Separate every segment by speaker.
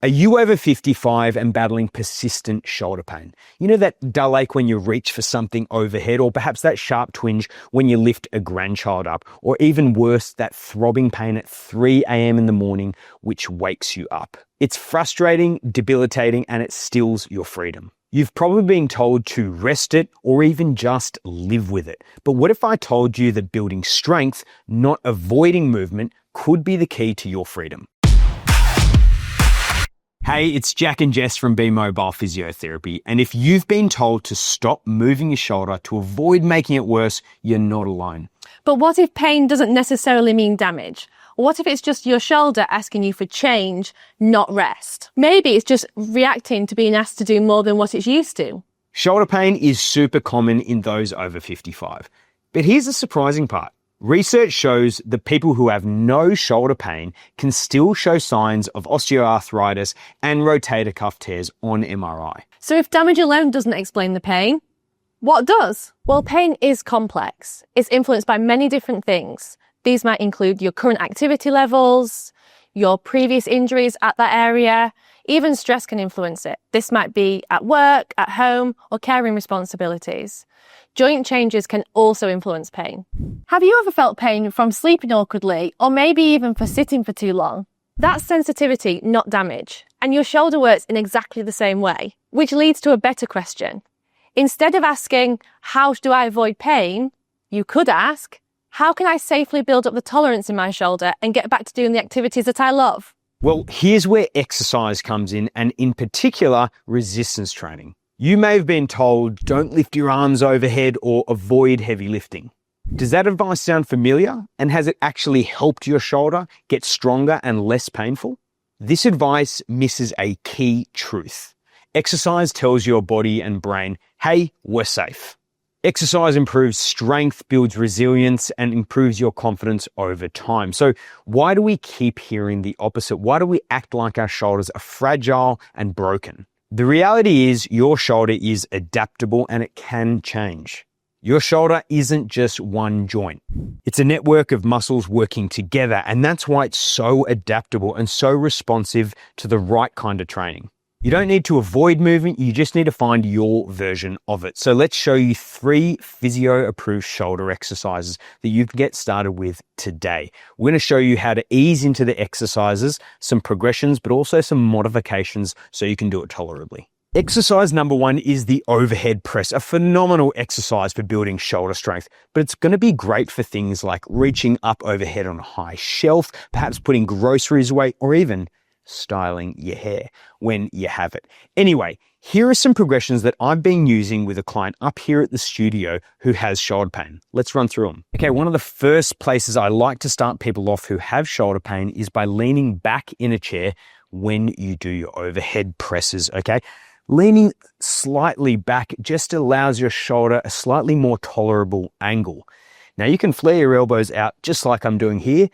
Speaker 1: Are you over 55 and battling persistent shoulder pain? You know that dull ache when you reach for something overhead, or perhaps that sharp twinge when you lift a grandchild up, or even worse, that throbbing pain at 3 a.m. in the morning, which wakes you up. It's frustrating, debilitating, and it steals your freedom. You've probably been told to rest it or even just live with it. But what if I told you that building strength, not avoiding movement, could be the key to your freedom? Hey, it's Jack and Jess from Be Mobile Physiotherapy, and if you've been told to stop moving your shoulder to avoid making it worse, you're not alone.
Speaker 2: But what if pain doesn't necessarily mean damage? What if it's just your shoulder asking you for change, not rest? Maybe it's just reacting to being asked to do more than what it's used to.
Speaker 1: Shoulder pain is super common in those over 55. But here's the surprising part. Research shows that people who have no shoulder pain can still show signs of osteoarthritis and rotator cuff tears on MRI.
Speaker 2: So if damage alone doesn't explain the pain, what does? Well, pain is complex. It's influenced by many different things. These might include your current activity levels, your previous injuries at that area. Even stress can influence it. This might be at work, at home, or caring responsibilities. Joint changes can also influence pain. Have you ever felt pain from sleeping awkwardly, or maybe even for sitting for too long? That's sensitivity, not damage. And your shoulder works in exactly the same way, which leads to a better question. Instead of asking, how do I avoid pain? You could ask, how can I safely build up the tolerance in my shoulder and get back to doing the activities that I love?
Speaker 1: Well, here's where exercise comes in, and in particular, resistance training. You may have been told, don't lift your arms overhead or avoid heavy lifting. Does that advice sound familiar? And has it actually helped your shoulder get stronger and less painful? This advice misses a key truth. Exercise tells your body and brain, hey, we're safe. Exercise improves strength, builds resilience, and improves your confidence over time. So why do we keep hearing the opposite? Why do we act like our shoulders are fragile and broken? The reality is your shoulder is adaptable and it can change. Your shoulder isn't just one joint. It's a network of muscles working together, and that's why it's so adaptable and so responsive to the right kind of training. You don't need to avoid movement, you just need to find your version of it. So let's show you 3 physio-approved shoulder exercises that you can get started with today. We're going to show you how to ease into the exercises, some progressions, but also some modifications so you can do it tolerably. Exercise number 1 is the overhead press, a phenomenal exercise for building shoulder strength, but it's going to be great for things like reaching up overhead on a high shelf, perhaps putting groceries away, or even styling your hair when you have it. Anyway, here are some progressions that I've been using with a client up here at the studio who has shoulder pain. Let's run through them. Okay, one of the first places I like to start people off who have shoulder pain is by leaning back in a chair when you do your overhead presses, okay? Leaning slightly back just allows your shoulder a slightly more tolerable angle. Now you can flare your elbows out just like I'm doing here.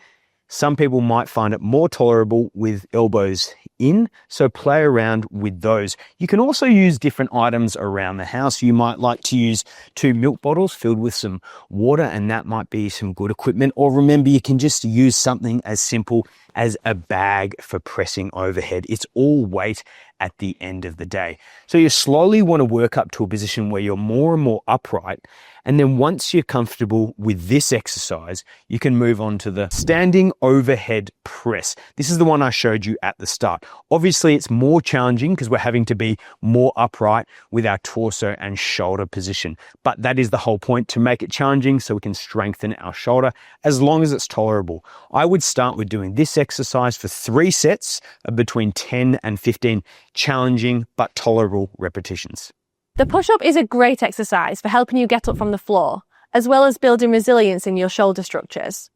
Speaker 1: Some people might find it more tolerable with elbows in, so play around with those. You can also use different items around the house. You might like to use 2 milk bottles filled with some water, and that might be some good equipment. Or remember, you can just use something as simple as a bag for pressing overhead. It's all weight at the end of the day. So you slowly want to work up to a position where you're more and more upright. And then once you're comfortable with this exercise, you can move on to the standing overhead press. This is the one I showed you at the start. Obviously, it's more challenging because we're having to be more upright with our torso and shoulder position. But that is the whole point, to make it challenging so we can strengthen our shoulder as long as it's tolerable. I would start with doing this exercise for 3 sets of between 10 and 15 challenging but tolerable repetitions.
Speaker 2: The push-up is a great exercise for helping you get up from the floor, as well as building resilience in your shoulder structures.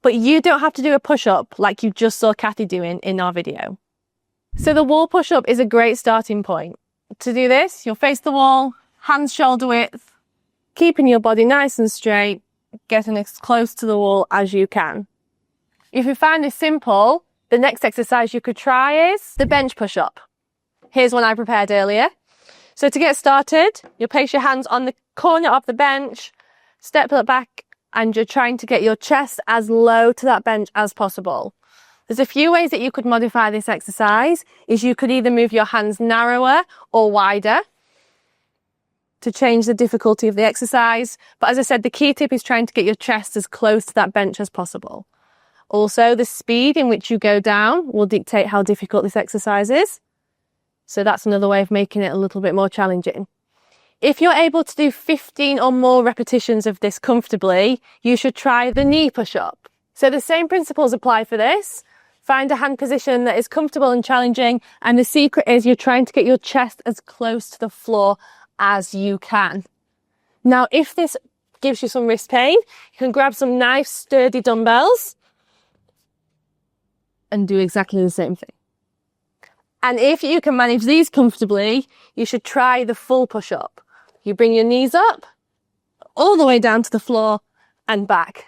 Speaker 2: But you don't have to do a push-up like you just saw Kathy doing in our video. So the wall push-up is a great starting point. To do this, you'll face the wall, hands shoulder width, keeping your body nice and straight, getting as close to the wall as you can. If you find this simple, the next exercise you could try is the bench push-up. Here's one I prepared earlier. So to get started, you'll place your hands on the corner of the bench, step it back, and you're trying to get your chest as low to that bench as possible. There's a few ways that you could modify this exercise. You could either move your hands narrower or wider to change the difficulty of the exercise. But as I said, the key tip is trying to get your chest as close to that bench as possible. Also, the speed in which you go down will dictate how difficult this exercise is. So that's another way of making it a little bit more challenging. If you're able to do 15 or more repetitions of this comfortably, you should try the knee push-up. So the same principles apply for this. Find a hand position that is comfortable and challenging, and the secret is you're trying to get your chest as close to the floor as you can. Now, if this gives you some wrist pain, you can grab some nice, sturdy dumbbells and do exactly the same thing. And if you can manage these comfortably, you should try the full push-up. You bring your knees up, all the way down to the floor and back.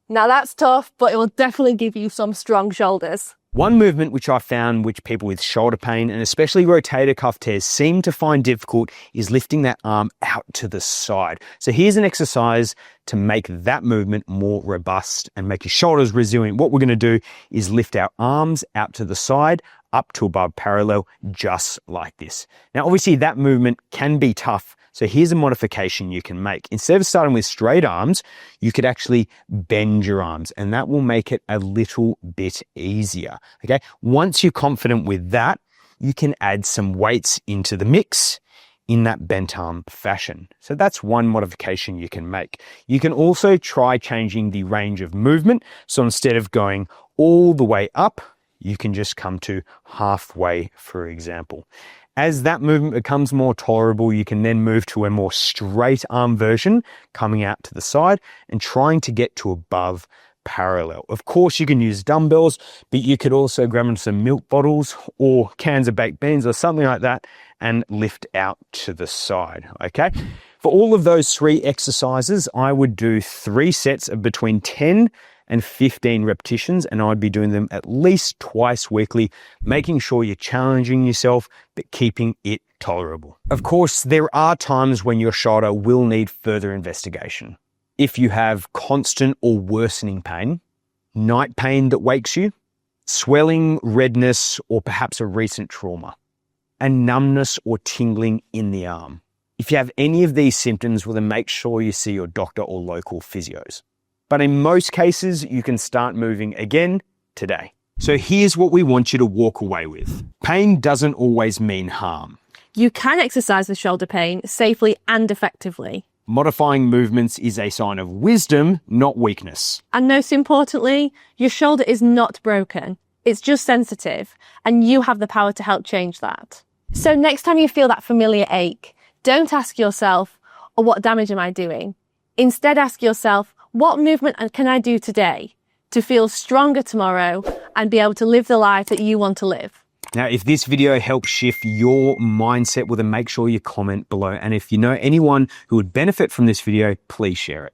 Speaker 2: Now that's tough, but it will definitely give you some strong shoulders.
Speaker 1: One movement which I found which people with shoulder pain and especially rotator cuff tears seem to find difficult is lifting that arm out to the side. So here's an exercise to make that movement more robust and make your shoulders resilient. What we're going to do is lift our arms out to the side, up to above parallel, just like this. Now obviously that movement can be tough. So here's a modification you can make. Instead of starting with straight arms, you could actually bend your arms, and that will make it a little bit easier, okay? Once you're confident with that, you can add some weights into the mix in that bent arm fashion. So that's one modification you can make. You can also try changing the range of movement. So instead of going all the way up, you can just come to halfway, for example. As that movement becomes more tolerable, you can then move to a more straight arm version, coming out to the side and trying to get to above parallel. Of course, you can use dumbbells, but you could also grab some milk bottles or cans of baked beans or something like that and lift out to the side, okay? For all of those 3 exercises, I would do 3 sets of between 10 and 15 repetitions, and I'd be doing them at least twice weekly, making sure you're challenging yourself, but keeping it tolerable. Of course, there are times when your shoulder will need further investigation. If you have constant or worsening pain, night pain that wakes you, swelling, redness, or perhaps a recent trauma, and numbness or tingling in the arm. If you have any of these symptoms, well, then make sure you see your doctor or local physios. But in most cases, you can start moving again today. So here's what we want you to walk away with. Pain doesn't always mean harm.
Speaker 2: You can exercise with shoulder pain safely and effectively.
Speaker 1: Modifying movements is a sign of wisdom, not weakness.
Speaker 2: And most importantly, your shoulder is not broken. It's just sensitive, and you have the power to help change that. So next time you feel that familiar ache, don't ask yourself, "Oh, what damage am I doing?" Instead, ask yourself, what movement can I do today to feel stronger tomorrow and be able to live the life that you want to live?
Speaker 1: Now, if this video helps shift your mindset, well, then make sure you comment below. And if you know anyone who would benefit from this video, please share it.